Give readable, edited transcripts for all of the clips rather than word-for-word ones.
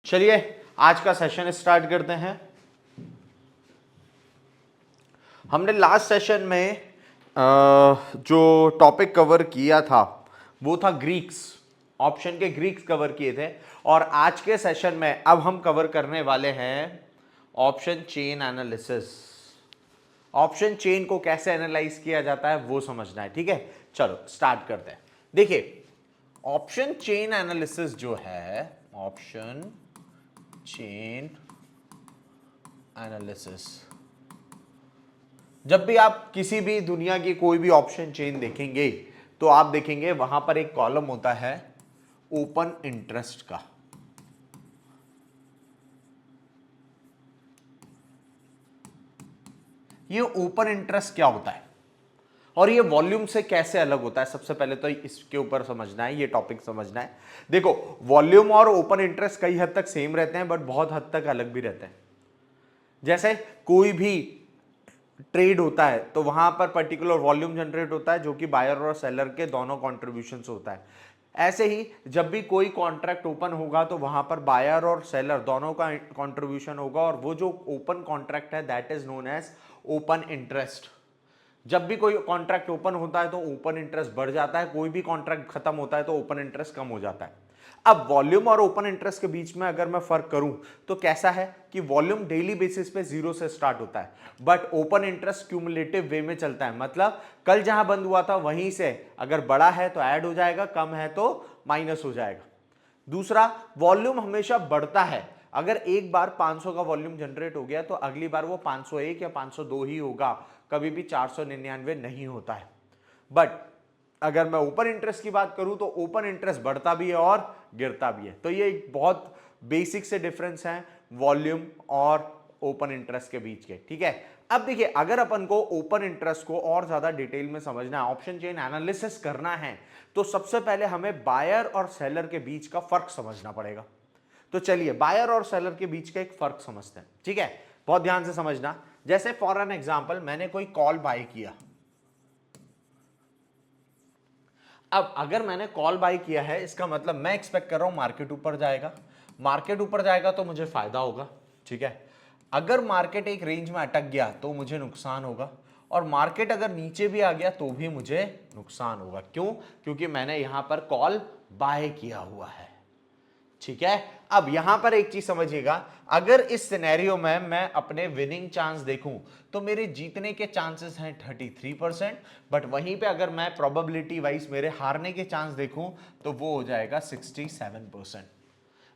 चलिए आज का सेशन स्टार्ट करते हैं। हमने लास्ट सेशन में जो टॉपिक कवर किया था वो था ग्रीक्स, ऑप्शन के ग्रीक्स कवर किए थे। और आज के सेशन में अब हम कवर करने वाले हैं option chain analysis. Option chain को कैसे एनालाइज किया जाता है वो समझना है, ठीक है। चलो स्टार्ट करते हैं। देखिए ऑप्शन चेन एनालिसिस जो है, ऑप्शन चेन एनालिसिस, जब भी आप किसी भी दुनिया की कोई भी ऑप्शन चेन देखेंगे तो आप देखेंगे वहां पर एक कॉलम होता है ओपन इंटरेस्ट का। ये ओपन इंटरेस्ट क्या होता है और ये वॉल्यूम से कैसे अलग होता है, सबसे पहले तो इसके ऊपर समझना है, ये टॉपिक समझना है। देखो वॉल्यूम और ओपन इंटरेस्ट कई हद तक सेम रहते हैं बट बहुत हद तक अलग भी रहते हैं। जैसे कोई भी ट्रेड होता है तो वहां पर पर्टिकुलर वॉल्यूम जनरेट होता है जो कि बायर और सेलर के दोनों कॉन्ट्रीब्यूशन से होता है। ऐसे ही जब भी कोई कॉन्ट्रैक्ट ओपन होगा तो वहां पर बायर और सेलर दोनों का कॉन्ट्रीब्यूशन होगा और वो जो ओपन कॉन्ट्रैक्ट है that is known as open interest. जब भी कोई कॉन्ट्रैक्ट ओपन होता है तो ओपन इंटरेस्ट बढ़ जाता है, कोई भी कॉन्ट्रैक्ट खत्म होता है तो ओपन इंटरेस्ट कम हो जाता है। अब वॉल्यूम और ओपन इंटरेस्ट के बीच में अगर मैं फर्क करूं तो कैसा है कि वॉल्यूम डेली बेसिस पे 0 से स्टार्ट होता है बट ओपन इंटरेस्ट क्यूमुलेटिव वे में चलता है। मतलब कल जहां बंद हुआ था वहीं से अगर बड़ा है तो ऐड हो जाएगा, कम है तो माइनस हो जाएगा। दूसरा, वॉल्यूम हमेशा बढ़ता है। अगर एक बार 500 का वॉल्यूम जनरेट हो गया तो अगली बार वो 501 या 502 ही होगा, कभी भी 499 नहीं होता है। बट अगर मैं ओपन इंटरेस्ट की बात करूं तो ओपन इंटरेस्ट बढ़ता भी है और गिरता भी है। तो ये एक बहुत बेसिक से डिफरेंस है वॉल्यूम और ओपन इंटरेस्ट के बीच के, ठीक है। अब देखिए अगर अपन को ओपन इंटरेस्ट को और ज्यादा डिटेल में समझना है, ऑप्शन चेन एनालिसिस करना है, तो सबसे पहले हमें बायर और सेलर के बीच का फर्क समझना पड़ेगा। तो चलिए बायर और सेलर के बीच का एक फर्क समझते हैं, ठीक है। बहुत ध्यान से समझना। जैसे फॉर एन एग्जांपल मैंने कोई कॉल बाय किया। अब अगर मैंने कॉल बाय किया है इसका मतलब मैं एक्सपेक्ट कर रहा हूं मार्केट ऊपर जाएगा। मार्केट ऊपर जाएगा तो मुझे फायदा होगा, ठीक है। अगर मार्केट एक रेंज में अटक गया तो मुझे नुकसान होगा और मार्केट अगर नीचे भी आ गया तो भी मुझे नुकसान होगा। क्यों? क्योंकि मैंने यहां पर कॉल बाय किया हुआ है, ठीक है। अब यहां पर एक चीज समझिएगा, अगर इस सिनेरियो में मैं अपने विनिंग चांस देखूं तो मेरे जीतने के चांसेस हैं 33%, बट वहीं पे अगर मैं प्रोबेबिलिटी वाइज मेरे हारने के चांस देखूं तो वो हो जाएगा 67%।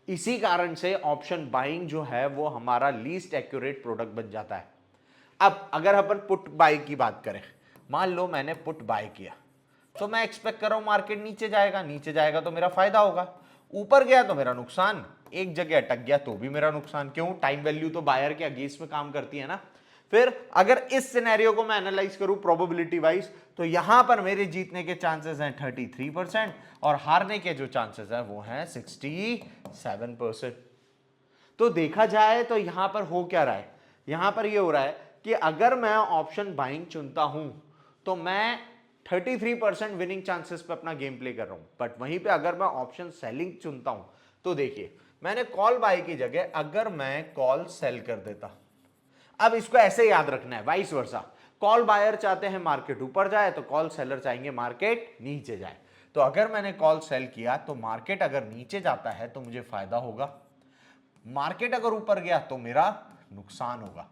इसी कारण से ऑप्शन बाइंग जो है वो हमारा लीस्ट एक्यूरेट प्रोडक्ट बन जाता है। अब अगर अपन पुट बाय की बात करें, मान लो मैंने पुट बाय किया तो मैं एक्सपेक्ट कर रहा हूं मार्केट नीचे जाएगा, नीचे जाएगा तो मेरा फायदा होगा, ऊपर गया तो मेरा नुकसान, एक जगह अटक गया तो भी मेरा नुकसान। क्यों? टाइम वैल्यू तो बायर के अगेंस्ट में काम करती है ना। फिर अगर इस सिनेरियो को मैं एनालाइज करूं प्रोबेबिलिटी वाइज तो यहां पर मेरे जीतने के चांसेस हैं 33% और हारने के जो चांसेस हैं वो हैं 67%। तो देखा जाए तो यहां पर हो क्या रहा है, यहां पर ये हो रहा है कि अगर मैं ऑप्शन बाइंग चुनता हूं तो मैं 33% विनिंग चांसेस पे अपना गेम प्ले कर रहा हूं। बट वहीं पे अगर मैं ऑप्शन सेलिंग चुनता हूं तो देखिए मैंने कॉल बाय की जगह अगर मैं कॉल सेल कर देता, अब इसको ऐसे याद रखना है, वाइस वर्सा। कॉल बायर चाहते हैं मार्केट ऊपर जाए तो कॉल सेलर चाहेंगे मार्केट नीचे जाए। तो अगर मैंने कॉल सेल किया तो मार्केट अगर नीचे जाता है तो मुझे फायदा होगा, मार्केट अगर ऊपर गया तो मेरा नुकसान होगा।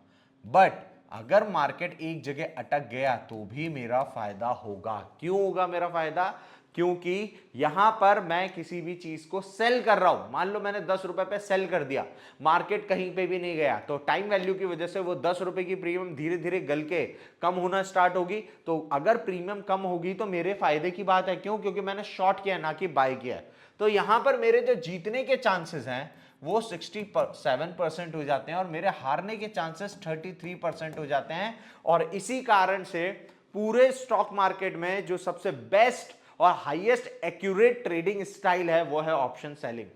बट अगर मार्केट एक जगह अटक गया तो भी मेरा फायदा होगा। क्यों होगा मेरा फायदा? क्योंकि यहां पर मैं किसी भी चीज को सेल कर रहा हूं। मान लो मैंने 10 रुपए पे सेल कर दिया, मार्केट कहीं पे भी नहीं गया तो टाइम वैल्यू की वजह से वो 10 रुपए की प्रीमियम धीरे धीरे गल के कम होना स्टार्ट होगी। तो अगर प्रीमियम कम होगी तो मेरे फायदे की बात है। क्यों? क्योंकि मैंने शॉर्ट किया ना कि बाय किया। तो यहां पर मेरे जो जीतने के चांसेस हैं वो 67% हो जाते हैं और मेरे हारने के चांसेस 33% हो जाते हैं। और इसी कारण से पूरे स्टॉक मार्केट में जो सबसे बेस्ट और हाईएस्ट एक्यूरेट ट्रेडिंग स्टाइल है वो है ऑप्शन सेलिंग।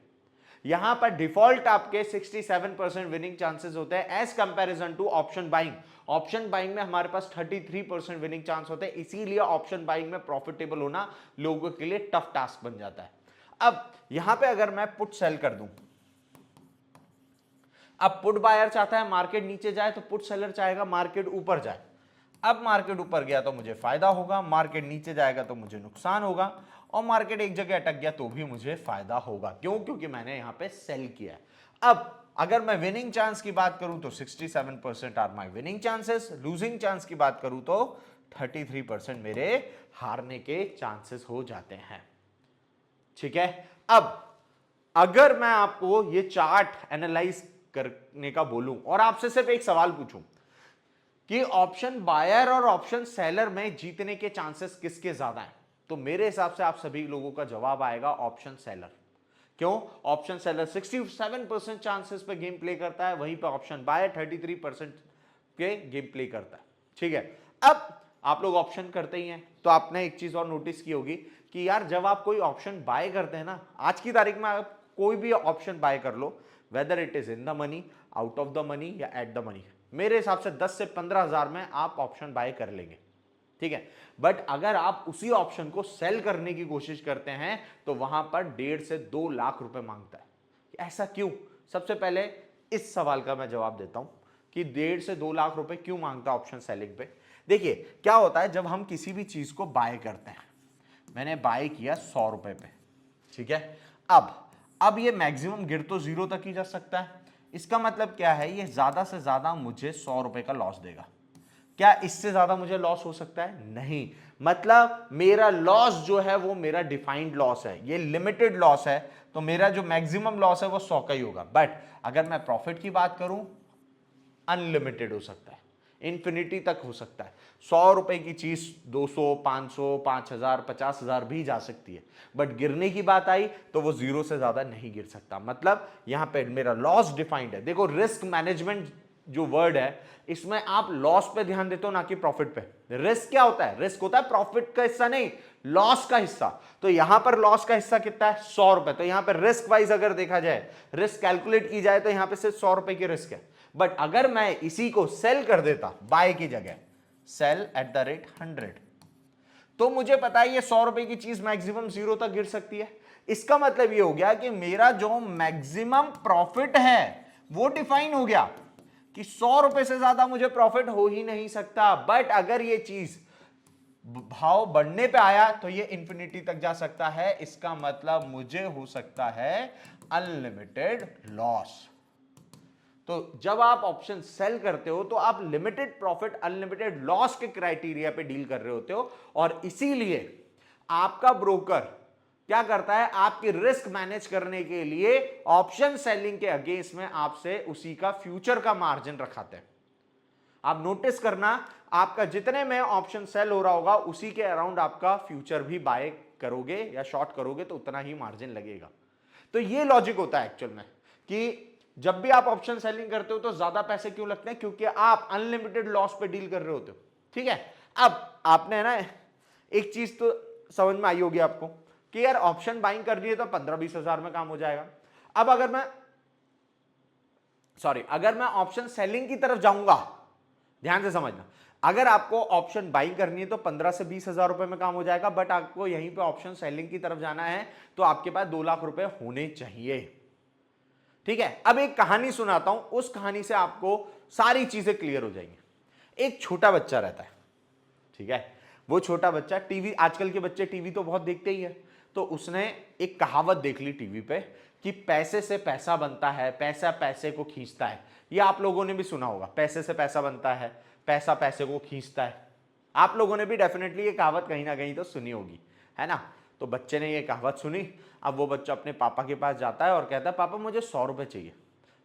यहां पर डिफॉल्ट आपके 67% विनिंग चांसेस होते हैं as comparison to option buying. Option buying में हमारे पास 33% विनिंग चांस होते हैं, इसीलिए ऑप्शन बाइंग में प्रॉफिटेबल होना लोगों के लिए टफ टास्क बन जाता है। अब यहां पे अगर मैं पुट सेल कर दूं अब पुट बायर चाहता है मार्केट नीचे जाए, तो पुट सेलर चाहेगा मार्केट ऊपर जाए। अब मार्केट ऊपर गया तो मुझे फायदा होगा, मार्केट नीचे जाएगा तो मुझे नुकसान होगा, और मार्केट एक जगह अटक गया तो भी मुझे फायदा होगा। क्यों? क्योंकि मैंने यहां पे सेल किया है। अब अगर मैं विनिंग चांस की बात करूं तो 67% are my winning chances, losing chance की बात करूं तो 33% मेरे हारने के चांसेस हो जाते हैं। ठीक है, अब अगर मैं आपको ये चार्ट एनालाइज करने का बोलूं और आपसे सिर्फ एक सवाल पूछूं कि ऑप्शन बायर और ऑप्शन सेलर में जीतने के चांसेस किसके ज्यादा हैं, तो मेरे हिसाब से आप सभी लोगों का जवाब आएगा ऑप्शन सेलर। क्यों? ऑप्शन सेलर 67% चांसेस पे गेम प्ले करता है, वहीं पे ऑप्शन बायर 33% के गेम प्ले करता है। ठीक है, अब आप लोग ऑप्शन करते ही हैं, तो आपने एक चीज और नोटिस की होगी कि यार जब आप कोई ऑप्शन बाय करते हैं ना, आज की तारीख में आप कोई भी ऑप्शन बाय कर लो, whether it is in the money, out of the money या एट द मनी, मेरे हिसाब से 10 से 15 हजार में आप ऑप्शन बाय कर लेंगे। ठीक है, बट अगर आप उसी ऑप्शन को सेल करने की कोशिश करते हैं तो वहां पर 1.5 से 2 लाख रुपए मांगता है। ऐसा क्यों? सबसे पहले इस सवाल का मैं जवाब देता हूं कि 1.5 से 2 लाख रुपए क्यों मांगता है ऑप्शन सेलिंग पे। देखिए क्या होता है, जब हम किसी भी चीज को बाय करते हैं, मैंने बाय किया 100 रुपए पे, ठीक है, अब ये मैक्सिमम गिर तो 0 तक ही जा सकता है। इसका मतलब क्या है, ये ज्यादा से ज्यादा मुझे 100 रुपए का लॉस देगा। क्या इससे ज्यादा मुझे लॉस हो सकता है? नहीं। मतलब मेरा लॉस जो है वो मेरा डिफाइंड लॉस है, ये लिमिटेड लॉस है, तो मेरा जो मैक्सिमम लॉस है वो 100 का ही होगा। बट अगर मैं प्रॉफिट की बात करूं, अनलिमिटेड हो सकता है, इंफिनिटी तक हो सकता है। 100 रुपए की चीज 200, 500, 5000, 50,000 भी जा सकती है, बट गिरने की बात आई तो वो 0 से ज्यादा नहीं गिर सकता। मतलब यहां पे मेरा लॉस डिफाइंड है। देखो रिस्क मैनेजमेंट जो वर्ड है, इसमें आप लॉस पे ध्यान देते हो ना कि प्रॉफिट पे। रिस्क क्या होता है? रिस्क होता है प्रॉफिट का हिस्सा नहीं, लॉस का हिस्सा। तो यहां पर लॉस का हिस्सा कितना है? 100 रुपए। तो यहां पर रिस्क वाइज अगर देखा जाए, रिस्क कैलकुलेट की जाए तो यहां पे सिर्फ 100 रुपए की रिस्क है। बट अगर मैं इसी को सेल कर देता, बाय की जगह सेल एट द रेट 100, तो मुझे पता है ये 100 रुपए की चीज मैक्सिमम 0 तक गिर सकती है। इसका मतलब ये हो गया कि मेरा जो मैक्सिमम प्रॉफिट है वो डिफाइन हो गया कि 100 रुपए से ज्यादा मुझे प्रॉफिट हो ही नहीं सकता। बट अगर ये चीज भाव बढ़ने पे आया तो ये इंफिनिटी तक जा सकता है। इसका मतलब मुझे हो सकता है अनलिमिटेड लॉस। तो जब आप ऑप्शन सेल करते हो तो आप लिमिटेड प्रॉफिट अनलिमिटेड लॉस के क्राइटेरिया पे डील कर रहे होते हो, और इसीलिए आपका ब्रोकर क्या करता है, आपकी रिस्क मैनेज करने के लिए ऑप्शन सेलिंग के अगेंस्ट में आपसे उसी का फ्यूचर का मार्जिन रखाते हैं। आप नोटिस करना, आपका जितने में ऑप्शन सेल हो रहा होगा उसी के अराउंड आपका फ्यूचर भी बाय करोगे या शॉर्ट करोगे तो उतना ही मार्जिन लगेगा। तो ये लॉजिक होता है एक्चुअल में कि जब भी आप ऑप्शन सेलिंग करते हो तो ज्यादा पैसे क्यों लगते हैं, क्योंकि आप अनलिमिटेड लॉस पे डील कर रहे होते हो। ठीक है, अब आपने ना एक चीज तो समझ में आई होगी आपको कि यार ऑप्शन बाइंग करनी है तो 15-20 हजार में काम हो जाएगा। अब अगर मैं ऑप्शन सेलिंग की तरफ जाऊंगा, ध्यान से समझना, अगर आपको ऑप्शन बाइंग करनी है तो 15 से 20 हजार रुपए में काम हो जाएगा। बट आपको यहीं पे ऑप्शन सेलिंग की तरफ जाना है तो आपके पास 2 लाख रुपए होने चाहिए। ठीक है, अब एक कहानी सुनाता हूं, उस कहानी से आपको सारी चीजें क्लियर हो जाएंगी। एक छोटा बच्चा रहता है, ठीक है, वो छोटा बच्चा टीवी, आजकल के बच्चे टीवी तो बहुत देखते ही है, तो उसने एक कहावत देख ली टीवी पे कि पैसे से पैसा बनता है, पैसा पैसे को खींचता है। ये आप लोगों ने भी सुना होगा, पैसे से पैसा बनता है, पैसा पैसे को खींचता है। आप लोगों ने भी डेफिनेटली ये कहावत कहीं ना कहीं तो सुनी होगी, है ना। तो बच्चे ने ये कहावत सुनी। अब वो बच्चा अपने पापा के पास जाता है और कहता है पापा मुझे 100 रुपए चाहिए।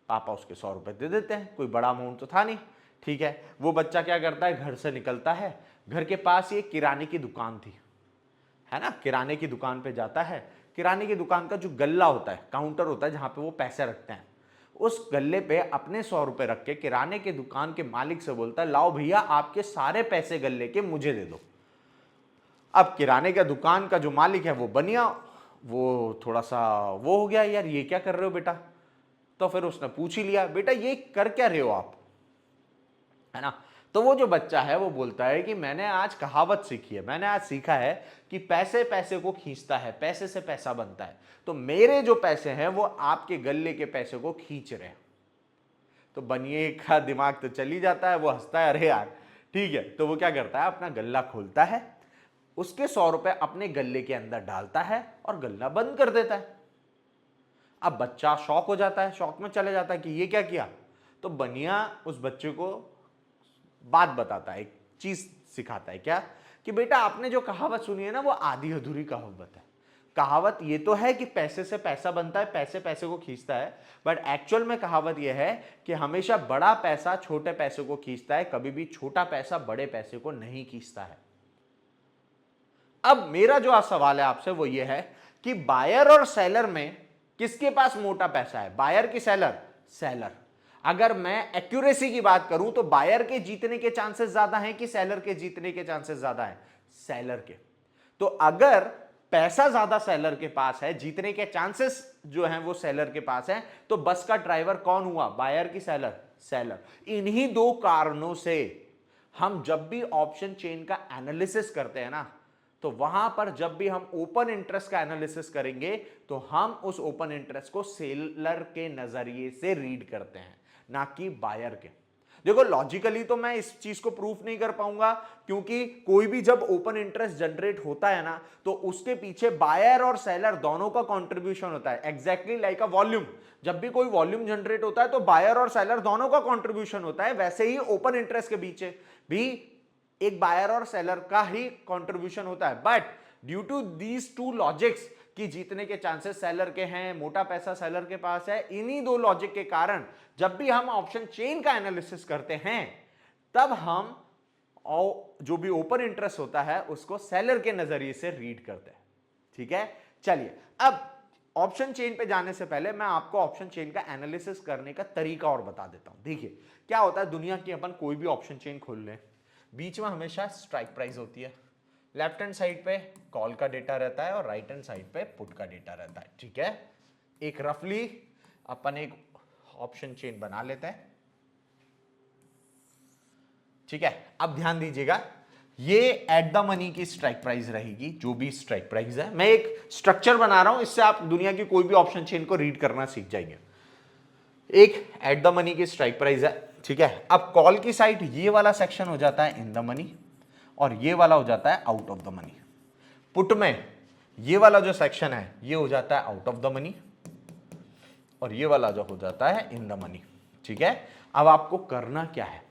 पापा उसके 100 रुपए दे देते हैं, कोई बड़ा अमाउंट तो था नहीं। ठीक है, वो बच्चा क्या करता है, घर से निकलता है, घर के पास ये किराने की दुकान थी, है ना, किराने की दुकान पे जाता है। किराने की दुकान का जो गल्ला होता है, काउंटर होता है जहां पे वो पैसे रखते हैं, उस गल्ले पे अपने 100 रुपए रख के किराने की दुकान के मालिक से बोलता है लाओ भैया आपके सारे पैसे गल्ले के मुझे दे दो। अब किराने का दुकान का जो मालिक है वो बनिया, वो थोड़ा सा वो हो गया, यार ये क्या कर रहे हो बेटा। तो फिर उसने पूछ ही लिया, बेटा ये कर क्या रहे हो आप, है ना। तो वो जो बच्चा है वो बोलता है कि मैंने आज कहावत सीखी है, मैंने आज सीखा है कि पैसे पैसे को खींचता है, पैसे से पैसा बनता है। तो मेरे जो पैसे हैं वो आपके गल्ले के पैसे को खींच रहे हैं। तो बनिए का दिमाग तो चली जाता है, वो हंसता है, अरे यार ठीक है। तो वो क्या करता है, अपना गल्ला खोलता है, उसके 100 रुपए अपने गल्ले के अंदर डालता है और गल्ला बंद कर देता है। अब बच्चा शॉक हो जाता है, शॉक में चले जाता है कि ये क्या किया। तो बनिया उस बच्चे को बात बताता है, एक चीज सिखाता है, क्या कि बेटा आपने जो कहावत सुनी है ना वो आधी अधूरी कहावत है। कहावत ये तो है कि पैसे से पैसा बनता है, पैसे पैसे को खींचता है, बट एक्चुअल में कहावत यह है कि हमेशा बड़ा पैसा छोटे पैसे को खींचता है, कभी भी छोटा पैसा बड़े पैसे को नहीं खींचता है। अब मेरा जो सवाल है आपसे वो ये है कि बायर और सेलर में किसके पास मोटा पैसा है, बायर की सेलर? सेलर। अगर मैं एक्यूरेसी की बात करूं तो बायर के जीतने के चांसेस ज्यादा हैं कि सेलर के जीतने के चांसेस ज्यादा हैं? सेलर के। तो अगर पैसा ज्यादा सेलर के पास है, जीतने के चांसेस जो हैं वो सेलर के पास है, तो बस का ड्राइवर कौन हुआ, बायर की सेलर? सेलर। इन्हीं दो कारणों से हम जब भी ऑप्शन चेन का एनालिसिस करते हैं ना, तो वहां पर जब भी हम ओपन इंटरेस्ट का एनालिसिस करेंगे तो हम उस ओपन इंटरेस्ट को सेलर के नजरिए से रीड करते हैं, ना कि बायर के। देखो लॉजिकली तो मैं इस चीज को प्रूफ नहीं कर पाऊंगा, क्योंकि कोई भी जब ओपन इंटरेस्ट जनरेट होता है ना तो उसके पीछे बायर और सेलर दोनों का कंट्रीब्यूशन होता है। एग्जैक्टली लाइक अ वॉल्यूम, जब भी कोई वॉल्यूम जनरेट होता है तो बायर और सेलर दोनों का कंट्रीब्यूशन होता है, वैसे ही ओपन इंटरेस्ट के पीछे भी एक बायर और सेलर का ही कंट्रीब्यूशन होता है। But due to these two logics कि जीतने के चांसेस सेलर के हैं, मोटा पैसा सेलर के पास है, इन्हीं दो लॉजिक के कारण जब भी हम ऑप्शन चेन का एनालिसिस करते हैं तब हम जो भी ओपन इंटरेस्ट होता है उसको सेलर के नजरिए से रीड करते हैं। ठीक है, चलिए अब ऑप्शन चेन पे जाने से पहले मैं आपको ऑप्शन चेन का एनालिसिस करने का तरीका और बता देता हूं। देखिए क्या होता है, दुनिया की अपन कोई भी ऑप्शन चेन खोल लें, बीच में हमेशा स्ट्राइक प्राइस होती है, लेफ्ट हैंड साइड पे कॉल का डेटा रहता है और राइट हैंड साइड पे पुट का डेटा रहता है। ठीक है, एक रफली अपन एक ऑप्शन चेन बना लेते हैं। ठीक है, अब ध्यान दीजिएगा, ये एट द मनी की स्ट्राइक प्राइस रहेगी, जो भी स्ट्राइक प्राइस है। मैं एक स्ट्रक्चर बना रहा हूं, इससे आप दुनिया की कोई भी ऑप्शन चेन को रीड करना सीख जाएंगे। एक एट द मनी की स्ट्राइक प्राइस है, ठीक है। अब कॉल की साइड ये वाला सेक्शन हो जाता है इन द मनी और ये वाला हो जाता है out of the money. Put में ये वाला जो सेक्शन है ये हो जाता है आउट ऑफ द मनी और ये वाला जो हो जाता है इन द मनी। ठीक है, अब आपको करना क्या है,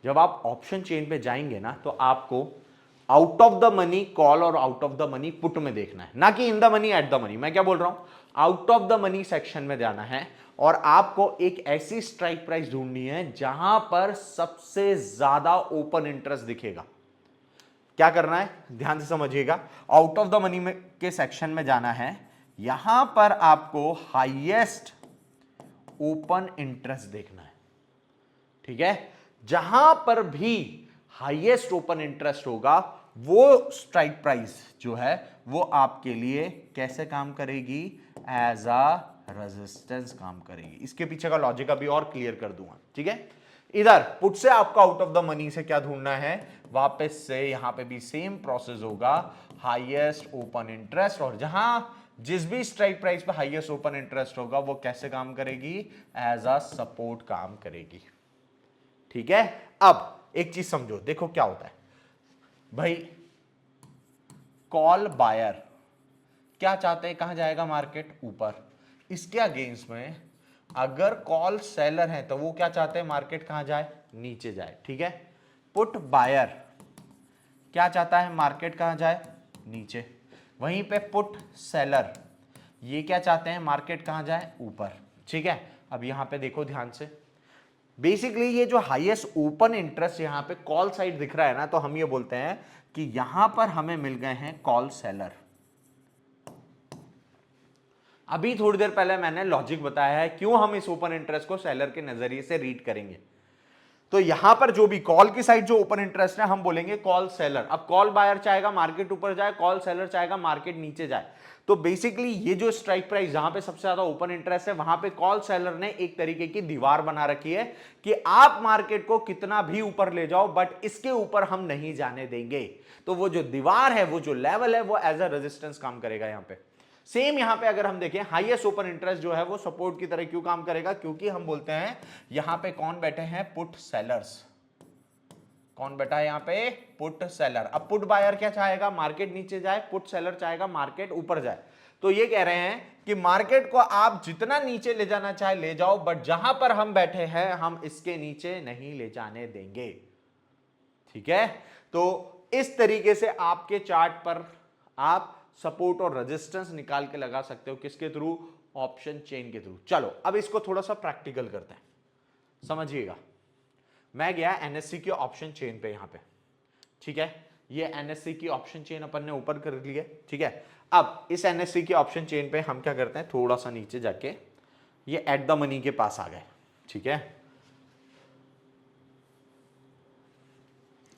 जब आप ऑप्शन चेन पे जाएंगे ना तो आपको out of the money call और out of the money put में देखना है, ना कि in the money at the money. मैं क्या बोल रहा हूं, out of the money section में जाना है और आपको एक ऐसी स्ट्राइक प्राइस ढूंढनी है जहां पर सबसे ज्यादा ओपन इंटरेस्ट दिखेगा। क्या करना है, ध्यान से समझिएगा, आउट ऑफ द मनी में के सेक्शन में जाना है, यहां पर आपको हाईएस्ट ओपन इंटरेस्ट देखना है। ठीक है, जहां पर भी हाईएस्ट ओपन इंटरेस्ट होगा वो स्ट्राइक प्राइस जो है वो आपके लिए कैसे काम करेगी, एज अ रेजिस्टेंस काम करेगी। इसके पीछे का लॉजिक अभी और क्लियर कर दूंगा। ठीक है, इधर पुट से आपको आउट ऑफ द मनी से क्या ढूंढना है, वापस से यहां पे भी सेम प्रोसेस होगा, हाईएस्ट ओपन इंटरेस्ट, और जहां जिस भी स्ट्राइक प्राइस पे हाईएस्ट ओपन इंटरेस्ट होगा वो कैसे काम करेगी, एज अ सपोर्ट काम करेगी। ठीक है, अब एक चीज समझो, देखो क्या होता है भाई, कॉल बायर क्या चाहते हैं, कहां जाएगा मार्केट, ऊपर। इसके अगेंस्ट में अगर कॉल सेलर है तो वो क्या चाहते हैं, मार्केट कहां जाए, नीचे जाए। ठीक है, पुट बायर क्या चाहता है, मार्केट कहां जाए, नीचे। वहीं पे पुट सेलर ये क्या चाहते हैं, मार्केट कहां जाए, ऊपर। ठीक है, अब यहां पे देखो ध्यान से, बेसिकली ये जो हाईएस्ट ओपन इंटरेस्ट यहां पे कॉल साइड दिख रहा है ना, तो हम ये बोलते हैं कि यहां पर हमें मिल गए हैं कॉल सेलर। अभी थोड़ी देर पहले मैंने लॉजिक बताया है क्यों हम इस ओपन इंटरेस्ट को सेलर के नजरिए से रीड करेंगे। तो यहां पर जो भी कॉल की साइड जो ओपन इंटरेस्ट है हम बोलेंगे कॉल सेलर। अब कॉल बायर चाहेगा मार्केट ऊपर जाए, कॉल सेलर चाहेगा मार्केट नीचे जाए। तो बेसिकली ये जो स्ट्राइक प्राइस जहां पे सबसे ज्यादा ओपन इंटरेस्ट है वहां पे कॉल सेलर ने एक तरीके की दीवार बना रखी है कि आप मार्केट को कितना भी ऊपर ले जाओ बट इसके ऊपर हम नहीं जाने देंगे। तो वो जो दीवार है, वो जो लेवल है, वो एज अ रेजिस्टेंस काम करेगा यहां पे। सेम यहां पे अगर हम देखें हाईएस्ट ओपन इंटरेस्ट जो है वो सपोर्ट की तरह क्यों काम करेगा, क्योंकि हम बोलते हैं यहां पे कौन बैठे हैं, पुट सेलर्स। कौन बैठा है यहां पे, पुट सेलर। अब पुट बायर क्या चाहेगा, मार्केट नीचे जाए, पुट सेलर चाहेगा मार्केट ऊपर जाए। तो ये कह रहे हैं कि मार्केट को आप जितना नीचे ले जाना चाहे ले जाओ, बट जहां पर हम बैठे हैं हम इसके नीचे नहीं ले जाने देंगे। ठीक है, तो इस तरीके से आपके चार्ट पर आप सपोर्ट और रेजिस्टेंस निकाल के लगा सकते हो, किसके थ्रू, ऑप्शन चेन के थ्रू। चलो अब इसको थोड़ा सा प्रैक्टिकल करते हैं, समझिएगा। मैं गया एनएससी की ऑप्शन चेन पे यहां पे, ठीक है, ये एनएससी की ऑप्शन चेन अपन ने ऊपर कर लिए, ठीक है। अब इस एनएससी की ऑप्शन चेन पे हम क्या करते हैं, थोड़ा सा नीचे जाके ये एट द मनी के पास आ गए, ठीक है।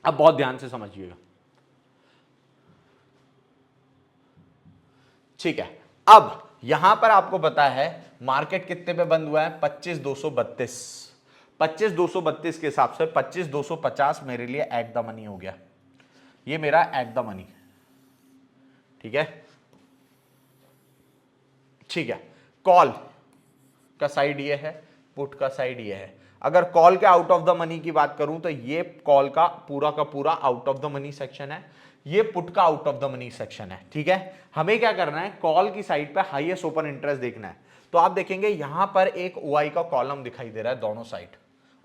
अब बहुत ध्यान से समझिएगा, ठीक है। अब यहां पर आपको पता है मार्केट कितने पे बंद हुआ है, 25,232। 25,232 के हिसाब से 25,250 मेरे लिए एट द मनी हो गया, ये मेरा एट द मनी, ठीक है, ठीक है। कॉल का साइड ये है, पुट का साइड ये है। अगर कॉल के आउट ऑफ द मनी की बात करूं तो ये कॉल का पूरा out of the money section है, ये पुट का out of the money section है, ठीक है। हमें क्या करना है, कॉल की साइड पे हाईएस्ट ओपन इंटरेस्ट देखना है। तो आप देखेंगे यहां पर एक ओआई का कॉलम दिखाई दे रहा है दोनों साइड,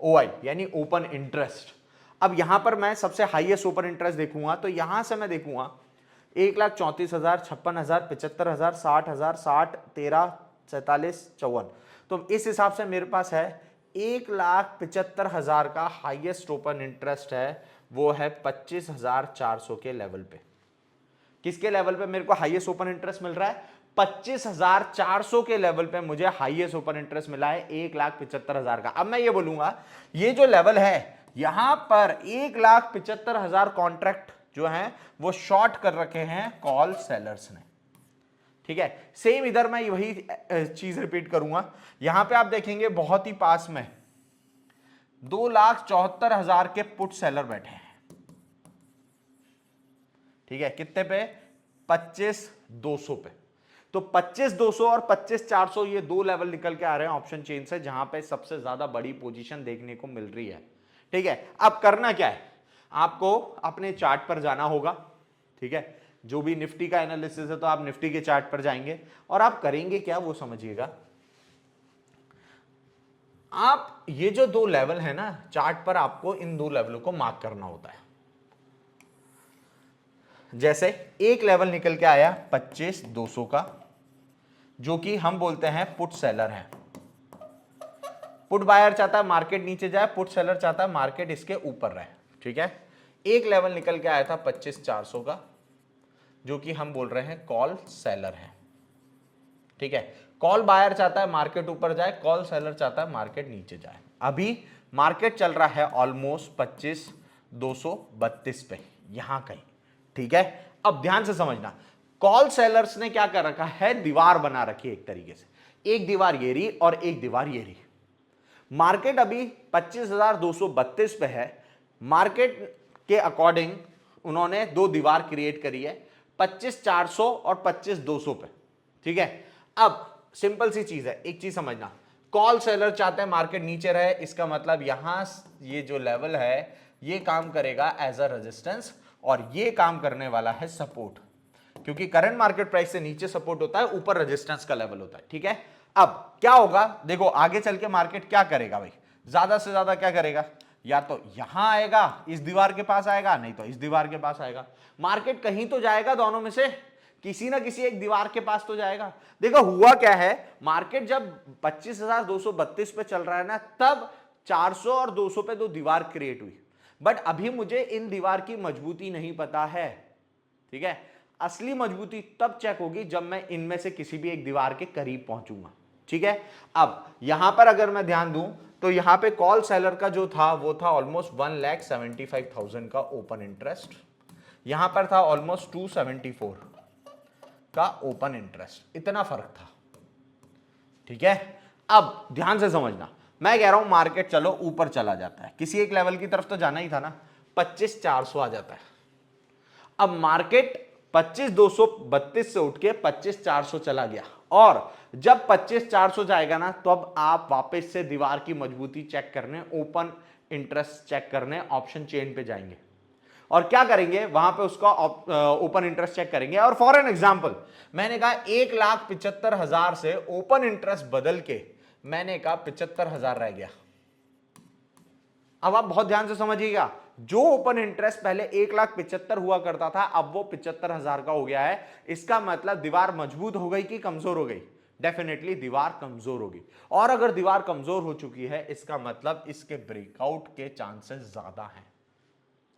ओआई यानी ओपन इंटरेस्ट। अब यहां पर मैं सबसे हाईएस्ट ओपन इंटरेस्ट देखूंगा तो यहां से मैं देखूंगा 1,34,000, 56,000, 75,000, 60,000, 60, 13, 47, 54। तो इस हिसाब से मेरे पास है 1,75,000 का हाईएस्ट ओपन इंटरेस्ट है, वो है 25,400 के लेवल पे। किसके लेवल पे मेरे को हाईएस्ट ओपन इंटरेस्ट मिल रहा है, 25,400 के लेवल पे मुझे हाईएस्ट ओपन इंटरेस्ट मिला है 1,75,000 का। अब मैं ये बोलूंगा ये जो लेवल है यहां पर 1,75,000 कॉन्ट्रैक्ट जो है वो शॉर्ट कर रखे हैं कॉल सेलर्स ने, ठीक है। सेम इधर मैं वही चीज रिपीट करूंगा, यहां पे आप देखेंगे बहुत ही पास में 2,74,000 के पुट सेलर बैठे हैं, ठीक है। कितने पे, 25,200 पे। तो 25,200 और 25,400 ये दो लेवल निकल के आ रहे हैं ऑप्शन चेन से, जहां पे सबसे ज्यादा बड़ी पोजीशन देखने को मिल रही है, ठीक है। अब करना क्या है, आपको अपने चार्ट पर जाना होगा, ठीक है। जो भी निफ्टी का एनालिसिस है तो आप निफ्टी के चार्ट पर जाएंगे और आप करेंगे क्या वो समझिएगा। आप ये जो दो लेवल है ना चार्ट पर, आपको इन दो लेवलों को मार्क करना होता है। जैसे एक लेवल निकल के आया 25,200 का, जो कि हम बोलते हैं पुट सेलर है। पुट बायर चाहता है मार्केट नीचे जाए, पुट सेलर चाहता है मार्केट इसके ऊपर रहे, ठीक है। एक लेवल निकल के आया था 25,400 का, जो कि हम बोल रहे हैं कॉल सेलर है, ठीक है। कॉल बायर चाहता है मार्केट ऊपर जाए, कॉल सेलर चाहता है मार्केट नीचे जाए। अभी मार्केट चल रहा है ऑलमोस्ट 25,232 पे, यहां कहीं, ठीक है। अब ध्यान से समझना, कॉल सेलर्स ने क्या कर रखा है, दीवार बना रखी है एक तरीके से, एक दीवार ये रही और एक दीवार ये रही। मार्केट अभी 25,232 पे है, मार्केट के अकॉर्डिंग उन्होंने दो दीवार क्रिएट करी है 25,400 और 25,200 पे, ठीक है। अब सिंपल सी चीज है, एक चीज समझना, कॉल सेलर चाहते हैं मार्केट नीचे रहे, इसका मतलब यहां ये जो लेवल है ये काम करेगा एज अ रेजिस्टेंस और ये काम करने वाला है सपोर्ट, क्योंकि करंट मार्केट प्राइस से नीचे सपोर्ट होता है, ऊपर रेजिस्टेंस का लेवल होता है, ठीक है। अब क्या होगा, देखो आगे चल के मार्केट क्या करेगा भाई, ज्यादा से ज्यादा क्या करेगा, या तो यहां आएगा इस दीवार के पास आएगा, नहीं तो इस दीवार के पास आएगा। मार्केट कहीं तो जाएगा, दोनों में से किसी ना किसी एक दीवार के पास तो जाएगा। देखो हुआ क्या है, मार्केट जब 25,232 पे चल रहा है ना, तब 400 और 200 पे दो दीवार क्रिएट हुई, बट अभी मुझे इन दीवार की मजबूती नहीं पता है, ठीक है। असली मजबूती तब चेक होगी जब मैं इनमें से किसी भी एक दीवार के करीब पहुंचूंगा, ठीक है। अब यहां पर अगर मैं ध्यान दूं तो यहां पे कॉल सेलर का जो था वो था ऑलमोस्ट 1,75,000 का ओपन इंटरेस्ट, यहां पर था ऑलमोस्ट 274 का ओपन इंटरेस्ट, इतना फर्क था, ठीक है। अब ध्यान से समझना, मैं कह रहा हूं मार्केट चलो ऊपर चला जाता है, किसी एक लेवल की तरफ तो जाना ही था ना, 25,400 आ जाता है। अब मार्केट 25,232 से उठ के 25,400 चला गया, और जब 25,400 जाएगा ना तो अब आप वापस से दीवार की मजबूती चेक करने, ओपन इंटरेस्ट चेक करने ऑप्शन चेन पे जाएंगे और क्या करेंगे, वहां पे उसका ओपन इंटरेस्ट चेक करेंगे। और फॉर एन एग्जांपल मैंने कहा 1,75,000 से ओपन इंटरेस्ट बदल के मैंने कहा 75,000 रह गया। अब आप बहुत ध्यान से समझिएगा, जो ओपन इंटरेस्ट पहले 1,75,000 हुआ करता था अब वो 75,000 का हो गया है। इसका मतलब दीवार मजबूत हो गई कि कमजोर हो गई? डेफिनेटली दीवार कमजोर होगी, और अगर दीवार कमजोर हो चुकी है इसका मतलब इसके ब्रेकआउट के चांसेस ज्यादा हैं।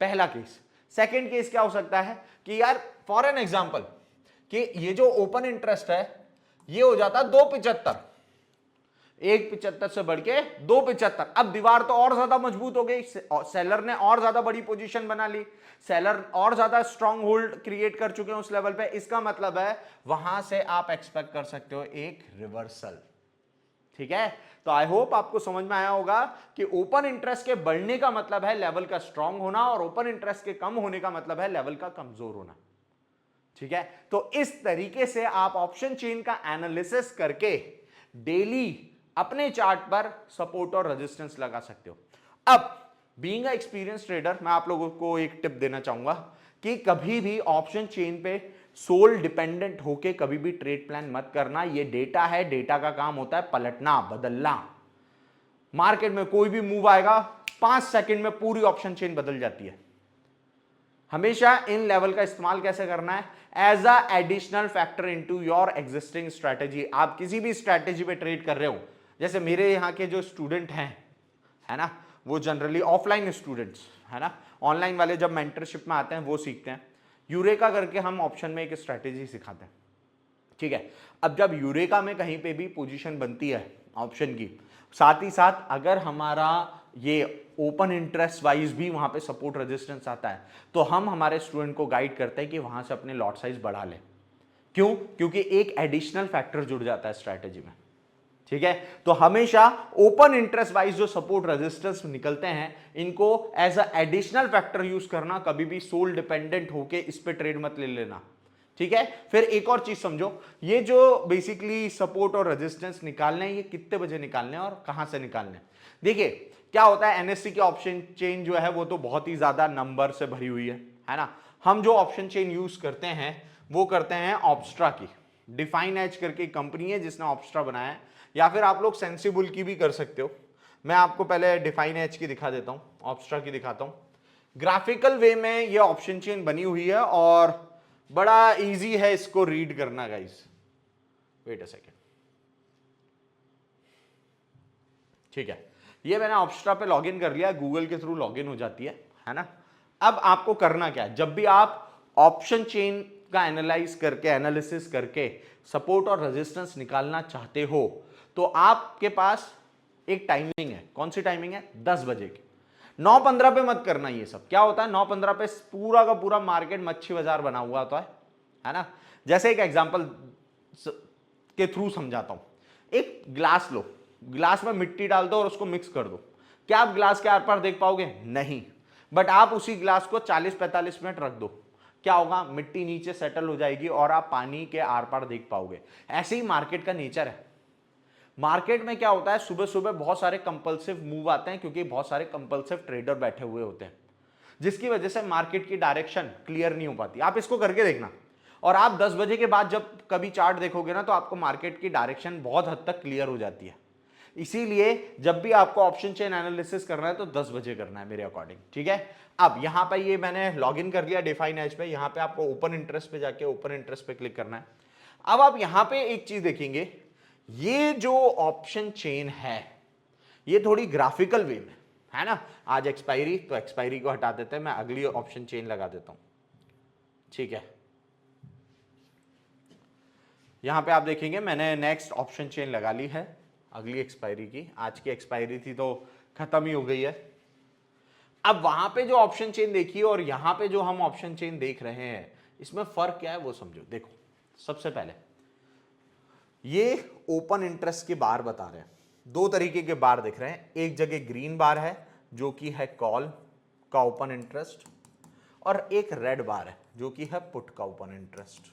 पहला केस। सेकंड केस क्या हो सकता है कि यार फॉर एन एग्जांपल कि ये जो ओपन इंटरेस्ट है ये हो जाता 2,75, 1,75 से बढ़ के 2,75। अब दीवार तो और ज्यादा मजबूत हो गई, सेलर ने और ज्यादा बड़ी पोजीशन बना ली, सेलर और ज्यादा स्ट्रांग होल्ड क्रिएट कर चुके हैं उस लेवल पे। इसका मतलब है वहां से आप एक्सपेक्ट कर सकते हो एक रिवर्सल। ठीक है, तो आई होप आपको समझ में आया होगा कि ओपन इंटरेस्ट के बढ़ने का मतलब है लेवल का स्ट्रांग होना, और ओपन इंटरेस्ट के कम होने का मतलब है लेवल का कमजोर होना। ठीक है, तो इस तरीके से आप ऑप्शन चेन का एनालिसिस करके डेली अपने चार्ट पर सपोर्ट और रेजिस्टेंस लगा सकते हो। अब बीइंग अ एक्सपीरियंस ट्रेडर मैं आप लोगों को एक टिप देना चाहूंगा कि कभी भी ऑप्शन चेन पे सोल डिपेंडेंट होके कभी भी ट्रेड प्लान मत करना। ये डेटा है, डेटा का काम होता है पलटना, बदलना। मार्केट में कोई भी मूव आएगा 5 सेकंड में पूरी ऑप्शन चेन बदल जाती है। हमेशा इन लेवल का इस्तेमाल कैसे करना है? As a additional factor into your existing strategy. आप किसी भी स्ट्रैटेजी पे ट्रेड कर रहे हो, जैसे मेरे यहाँ के जो स्टूडेंट हैं, है ना, वो जनरली ऑफलाइन स्टूडेंट्स, है ना, ऑनलाइन वाले जब मेंटरशिप में आते हैं वो सीखते हैं। यूरेका करके हम ऑप्शन में एक स्ट्रैटेजी सिखाते हैं। ठीक है, अब जब यूरेका में कहीं पे भी पोजीशन बनती है ऑप्शन की, साथ ही साथ अगर हमारा ये ओपन इंटरेस्ट वाइज भी वहां पे सपोर्ट रेजिस्टेंस आता है तो हम हमारे स्टूडेंट को गाइड करते हैं कि वहां से अपने लॉट साइज बढ़ा लें। क्यों? क्योंकि एक एडिशनल फैक्टर जुड़ जाता है स्ट्रैटेजी में। ठीक है, तो हमेशा ओपन इंटरेस्ट वाइज जो सपोर्ट रेजिस्टेंस निकलते हैं इनको as a additional factor use करना, कभी भी सोल डिपेंडेंट होके इस पे ट्रेड मत ले लेना। ठीक है, फिर एक और चीज समझो, ये जो बेसिकली सपोर्ट और रेजिस्टेंस निकालने हैं ये कितने बजे निकालने हैं और कहां से निकालने हैं? देखिए क्या होता है, एनएससी की ऑप्शन चेन जो है वो तो बहुत ही ज्यादा नंबर से भरी हुई है ना। हम जो ऑप्शन चेन यूज करते हैं वो करते हैं ऑप्स्ट्रा की, डिफाइन एज करके कंपनी है जिसने ऑप्स्ट्रा बनाया है, या फिर आप लोग सेंसिबल की भी कर सकते हो। मैं आपको पहले डिफाइन एज की दिखा देता हूं, ऑप्स्ट्रा की दिखाता हूं। ग्राफिकल वे में ये ऑप्शन चेन बनी हुई है और बड़ा इजी है इसको रीड करना गाइस। Wait a second. ठीक है, ये मैंने ऑप्स्ट्रा पे लॉगिन कर लिया, गूगल के थ्रू लॉगिन हो जाती है ना। अब आपको करना क्या है, जब भी आप ऑप्शन चेन का एनालाइज करके, एनालिसिस करके सपोर्ट और रेजिस्टेंस निकालना चाहते हो तो आपके पास एक टाइमिंग है। कौन सी टाइमिंग है? 10 बजे की। 9:15 पे मत करना ये सब। क्या होता है 9:15 पे पूरा का पूरा मार्केट मच्छी बाजार बना हुआ होता है ना। जैसे एक एग्जांपल के थ्रू समझाता हूं। एक ग्लास लो, ग्लास में मिट्टी डाल दो और उसको मिक्स कर दो। क्या आप ग्लास के आर पार देख पाओगे? नहीं। बट आप उसी ग्लास को 40-45 मिनट रख दो, क्या होगा? मिट्टी नीचे सेटल हो जाएगी और आप पानी के आर पार देख पाओगे। ऐसे ही मार्केट का नेचर है। मार्केट में क्या होता है, सुबह सुबह बहुत सारे कंपल्सिव मूव आते हैं क्योंकि बहुत सारे कंपल्सिव ट्रेडर बैठे हुए होते हैं, जिसकी वजह से मार्केट की डायरेक्शन क्लियर नहीं हो पाती। आप इसको करके देखना, और आप 10 बजे के बाद जब कभी चार्ट देखोगे ना तो आपको मार्केट की डायरेक्शन बहुत हद तक क्लियर हो जाती है। इसीलिए जब भी आपको ऑप्शन चेन एनालिसिस करना है तो 10 बजे करना है मेरे अकॉर्डिंग। ठीक है, अब यहां पर ये मैंने लॉगिन कर लिया डिफाइन एज पे। यहां पे आपको ओपन इंटरेस्ट पे जाके ओपन इंटरेस्ट पे क्लिक करना है। अब आप यहां पे एक चीज देखेंगे, ये जो ऑप्शन चेन है ये थोड़ी ग्राफिकल वे में है ना। आज एक्सपायरी, तो एक्सपायरी को हटा देते हैं, मैं अगली ऑप्शन चेन लगा देता हूं। ठीक है, यहां पे आप देखेंगे मैंने नेक्स्ट ऑप्शन चेन लगा ली है अगली एक्सपायरी की। आज की एक्सपायरी थी तो खत्म ही हो गई है। अब वहां पे जो ऑप्शन चेन देखिए और यहां पे जो हम ऑप्शन चेन देख रहे हैं इसमें फर्क क्या है वो समझो। देखो, सबसे पहले ये ओपन इंटरेस्ट के बार बता रहे हैं। दो तरीके के बार दिख रहे हैं, एक जगह ग्रीन बार है जो कि है कॉल का ओपन इंटरेस्ट, और एक रेड बार है जो कि है पुट का ओपन इंटरेस्ट।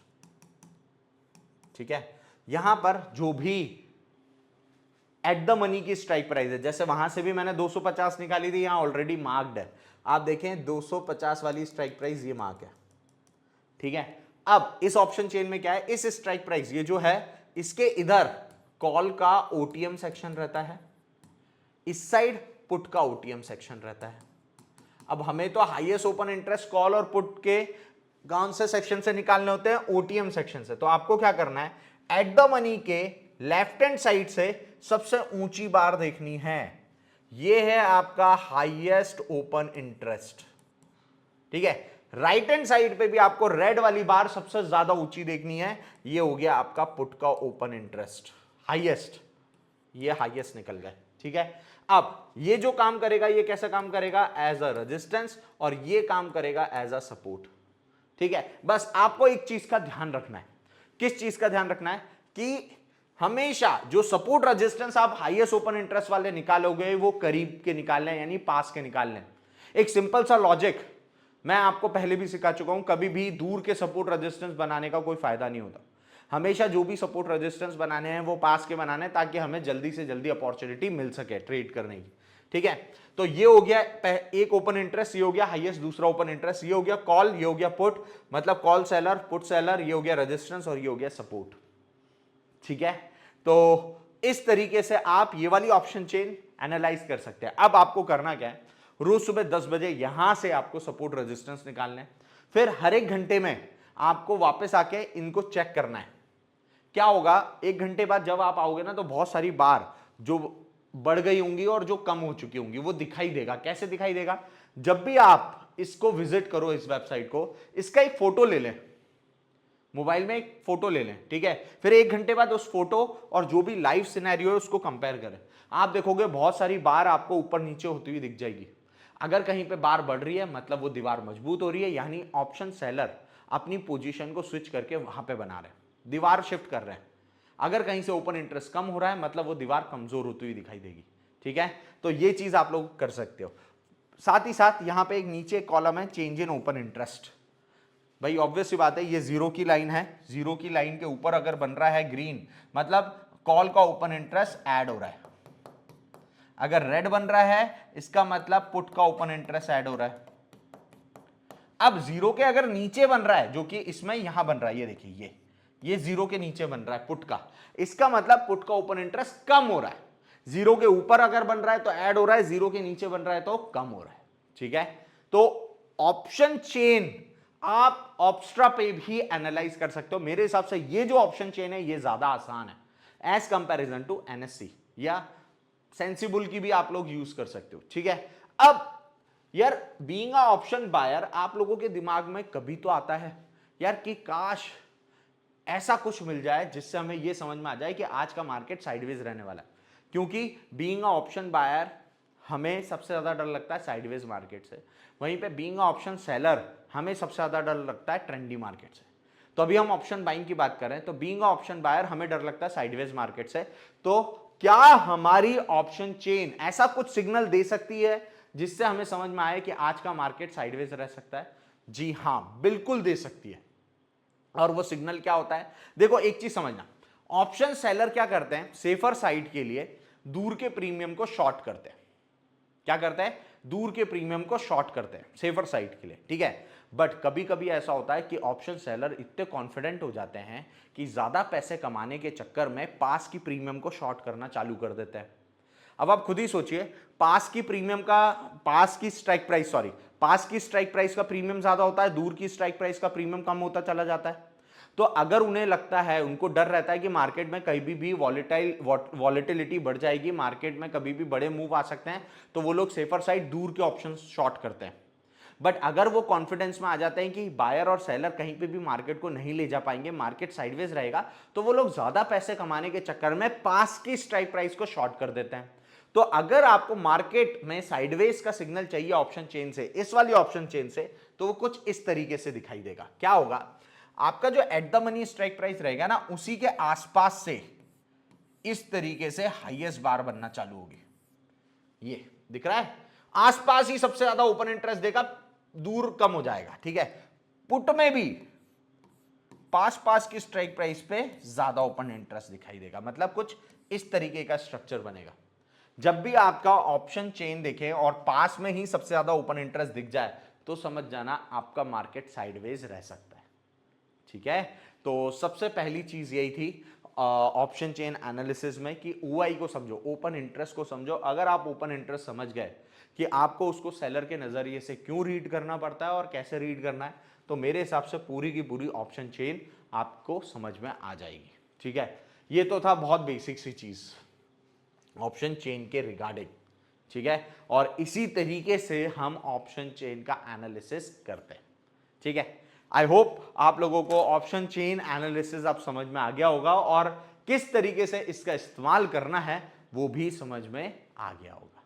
ठीक है, यहां पर जो भी एट द मनी की स्ट्राइक प्राइस है, जैसे वहां से भी मैंने 250 निकाली थी, यहां ऑलरेडी मार्क्ड है, आप देखें 250 वाली स्ट्राइक प्राइस ये मार्क है। ठीक है, अब इस ऑप्शन चेन में क्या है, इस स्ट्राइक प्राइस ये जो है इसके इधर कॉल का ओटीएम सेक्शन रहता है, इस साइड पुट का ओटीएम सेक्शन रहता है। अब हमें तो हाईएस्ट ओपन इंटरेस्ट कॉल और पुट के कौन से सेक्शन से निकालने होते हैं, ओटीएम सेक्शन से। तो आपको क्या करना है, एट द मनी के लेफ्ट हैंड साइड से सबसे ऊंची बार देखनी है, यह है आपका हाईएस्ट ओपन इंटरेस्ट। ठीक है, राइट हैंड साइड पे भी आपको रेड वाली बार सबसे ज्यादा ऊंची देखनी है, ये हो गया आपका पुट का ओपन इंटरेस्ट हाईएस्ट, ये हाईएस्ट निकल गए। ठीक है, अब ये जो काम करेगा ये कैसे काम करेगा, एज अ रेजिस्टेंस, और ये काम करेगा एज अ सपोर्ट। ठीक है, बस आपको एक चीज का ध्यान रखना है, किस चीज का ध्यान रखना है कि हमेशा जो सपोर्ट रेजिस्टेंस आप हाईएस्ट ओपन इंटरेस्ट वाले निकालोगे वो करीब के निकाल लें, यानी पास के निकाल लें। एक सिंपल सा लॉजिक मैं आपको पहले भी सिखा चुका हूं, कभी भी दूर के सपोर्ट रेजिस्टेंस बनाने का कोई फायदा नहीं होता। हमेशा जो भी सपोर्ट रेजिस्टेंस बनाने हैं वो पास के बनाने हैं, ताकि हमें जल्दी से जल्दी अपॉर्चुनिटी मिल सके ट्रेड करने की। ठीक है, तो ये हो गया एक ओपन इंटरेस्ट, ये हो गया हाईएस्ट, दूसरा ओपन इंटरेस्ट, ये हो गया कॉल, ये हो गया पुट, मतलब कॉल सेलर पुट सेलर, ये हो गया रेजिस्टेंस और ये हो गया सपोर्ट। ठीक है, तो इस तरीके से आप ये वाली ऑप्शन चेन एनालाइज कर सकते हैं। अब आपको करना क्या है, रोज सुबह 10 बजे यहां से आपको सपोर्ट रेजिस्टेंस निकालना है, फिर हर एक घंटे में आपको वापस आके इनको चेक करना है। क्या होगा, एक घंटे बाद जब आप आओगे ना, तो बहुत सारी बार जो बढ़ गई होंगी और जो कम हो चुकी होंगी वो दिखाई देगा। कैसे दिखाई देगा, जब भी आप इसको विजिट करो, इस वेबसाइट को, इसका एक फोटो ले लें, मोबाइल में एक फोटो ले लें। ठीक है, फिर एक घंटे बाद उस फोटो और जो भी लाइव सिनेरियो है उसको कंपेयर करें। आप देखोगे बहुत सारी बार आपको ऊपर नीचे होती हुई दिख जाएगी। अगर कहीं पे बार बढ़ रही है मतलब वो दीवार मजबूत हो रही है, यानी ऑप्शन सेलर अपनी पोजीशन को स्विच करके वहां पे बना रहे हैं, दीवार शिफ्ट कर रहे हैं। अगर कहीं से ओपन इंटरेस्ट कम हो रहा है मतलब वो दीवार कमजोर होती हुई दिखाई देगी। ठीक है, तो ये चीज आप लोग कर सकते हो। साथ ही साथ यहां पे एक नीचे कॉलम है चेंज इन ओपन इंटरेस्ट। भाई ऑब्वियस सी बात है, ये जीरो की लाइन है, जीरो की लाइन के ऊपर अगर बन रहा है ग्रीन मतलब कॉल का ओपन इंटरेस्ट ऐड हो रहा है, अगर रेड बन रहा है इसका मतलब पुट का ओपन इंटरेस्ट ऐड हो रहा है। अब जीरो के अगर नीचे बन रहा है, जो कि इसमें यहां बन रहा है, ये देखिए ये जीरो के नीचे बन रहा है पुट का, इसका मतलब पुट का ओपन इंटरेस्ट कम हो रहा है। जीरो के ऊपर अगर बन रहा है तो ऐड हो रहा है, जीरो के नीचे बन रहा है तो कम हो रहा है। ठीक है, तो ऑप्शन चेन आप ऑप्स्ट्रा पे भी एनालाइज कर सकते हो। मेरे हिसाब से ये जो ऑप्शन चेन है ये ज्यादा आसान है एज कंपैरिजन टू एनएससी या सेंसिबल की भी आप लोग यूज कर सकते हो। ठीक है, अब यार बीइंग अ ऑप्शन बायर आप लोगों के दिमाग में कभी तो आता है यार कि काश ऐसा कुछ मिल जाए जिससे हमें यह समझ में आ जाए कि आज का मार्केट साइडवेज रहने वाला है। क्योंकि बीइंग अ ऑप्शन बायर हमें सबसे ज्यादा डर लगता है साइडवेज मार्केट से, वहीं पे बीइंग अ ऑप्शन सेलर हमें सबसे ज्यादा डर लगता है ट्रेंडी मार्केट से। तो अभी हम ऑप्शन बाइंग की बात करें तो बीइंग अ ऑप्शन बायर हमें डर लगता है साइडवेज मार्केट से। तो क्या हमारी ऑप्शन चेन ऐसा कुछ सिग्नल दे सकती है जिससे हमें समझ में आए कि आज का मार्केट साइडवेज रह सकता है? जी हां, बिल्कुल दे सकती है। और वो सिग्नल क्या होता है, देखो एक चीज समझना, ऑप्शन सेलर क्या करते हैं, सेफर साइड के लिए दूर के प्रीमियम को शॉर्ट करते हैं। क्या करते हैं, दूर के प्रीमियम को शॉर्ट करते हैं सेफर साइड के लिए। ठीक है, बट कभी कभी ऐसा होता है कि ऑप्शन सेलर इतने कॉन्फिडेंट हो जाते हैं कि ज्यादा पैसे कमाने के चक्कर में पास की प्रीमियम को शॉर्ट करना चालू कर देते हैं। अब आप खुद ही सोचिए, पास की स्ट्राइक प्राइस का प्रीमियम ज्यादा होता है, दूर की स्ट्राइक प्राइस का प्रीमियम कम होता चला जाता है। तो अगर उन्हें लगता है, उनको डर रहता है कि मार्केट में कभी भी वॉलेटिलिटी बढ़ जाएगी, मार्केट में कभी भी बड़े मूव आ सकते हैं, तो वो लोग सेफर साइड दूर के ऑप्शन शॉर्ट करते हैं। बट अगर वो कॉन्फिडेंस में आ जाते हैं कि बायर और सेलर कहीं पे भी मार्केट को नहीं ले जा पाएंगे, मार्केट साइडवेज रहेगा, तो वो लोग ज्यादा पैसे कमाने के चक्कर में पास की स्ट्राइक प्राइस को शॉर्ट कर देते हैं। तो अगर आपको मार्केट में साइडवेज का सिग्नल चाहिए ऑप्शन चेन से, इस वाली ऑप्शन चेन से, तो वो कुछ इस तरीके से दिखाई देगा। क्या होगा, आपका जो eight the money strike price रहेगा ना, उसी के आसपास से इस तरीके से हाईएस्ट बार बनना चालू होगी। ये दिख रहा है, आसपास ही सबसे ज्यादा ओपन इंटरेस्ट देगा, दूर कम हो जाएगा। ठीक है, पुट में भी पास की स्ट्राइक प्राइस पे ज्यादा ओपन इंटरेस्ट दिखाई देगा, मतलब कुछ इस तरीके का स्ट्रक्चर बनेगा। जब भी आपका ऑप्शन चेन देखें और पास में ही सबसे ज्यादा ओपन इंटरेस्ट दिख जाए तो समझ जाना आपका मार्केट साइडवेज रह सकता है। ठीक है, तो सबसे पहली चीज यही थी ऑप्शन चेन एनालिसिस में कि ओआई को समझो, ओपन इंटरेस्ट को समझो। अगर आप ओपन इंटरेस्ट समझ गए कि आपको उसको सेलर के नजरिए से क्यों रीड करना पड़ता है और कैसे रीड करना है, तो मेरे हिसाब से पूरी की पूरी ऑप्शन चेन आपको समझ में आ जाएगी। ठीक है, ये तो था बहुत बेसिक सी चीज ऑप्शन चेन के रिगार्डिंग। ठीक है, और इसी तरीके से हम ऑप्शन चेन का एनालिसिस करते हैं। ठीक है, आई होप आप लोगों को ऑप्शन चेन एनालिसिस अब समझ में आ गया होगा और किस तरीके से इसका इस्तेमाल करना है वो भी समझ में आ गया होगा।